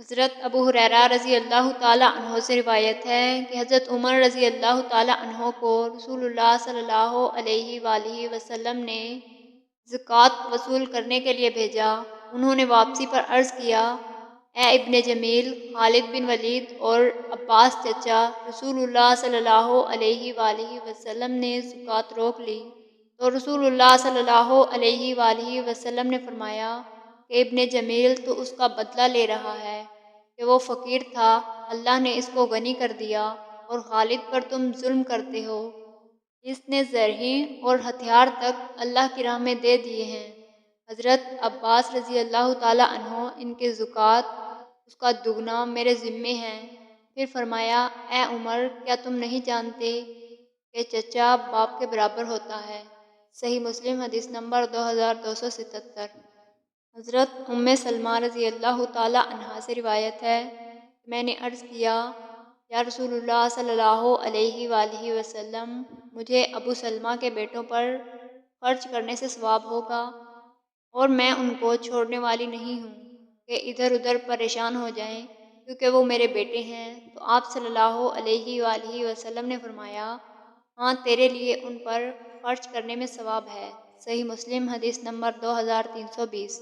حضرت ابو ہریرہ رضی اللہ تعالیٰ عنہ سے روایت ہے کہ حضرت عمر رضی اللہ تعالیٰ عنہ کو رسول اللہ صلی اللہ علیہ وآلہ وسلم نے زکوٰۃ وصول کرنے کے لیے بھیجا۔ انہوں نے واپسی پر عرض کیا، اے ابن جمیل، خالد بن ولید اور عباس چچا، رسول اللہ صلی اللہ علیہ وآلہ وسلم نے زکوٰۃ روک لی تو رسول اللہ صلی اللہ علیہ وآلہ وسلم نے فرمایا کہ ابن جمیل تو اس کا بدلہ لے رہا ہے کہ وہ فقیر تھا، اللہ نے اس کو غنی کر دیا، اور خالد پر تم ظلم کرتے ہو، اس نے زرہیں اور ہتھیار تک اللہ کی راہ میں دے دیے ہیں۔ حضرت عباس رضی اللہ تعالیٰ عنہ ان کے زکوٰۃ اس کا دگنا میرے ذمے ہیں۔ پھر فرمایا، اے عمر، کیا تم نہیں جانتے کہ چچا باپ کے برابر ہوتا ہے؟ صحیح مسلم حدیث نمبر 2277۔ حضرت ام سلمہ رضی اللہ تعالیٰ عنہا سے روایت ہے، میں نے عرض کیا، یا رسول اللہ صلی اللہ علیہ وآلہ وسلم، مجھے ابو سلمہ کے بیٹوں پر خرچ کرنے سے ثواب ہوگا، اور میں ان کو چھوڑنے والی نہیں ہوں کہ ادھر ادھر پریشان ہو جائیں، کیونکہ وہ میرے بیٹے ہیں۔ تو آپ صلی اللہ علیہ وآلہ وسلم نے فرمایا، ہاں، تیرے لیے ان پر خرچ کرنے میں ثواب ہے۔ صحیح مسلم حدیث نمبر 2320۔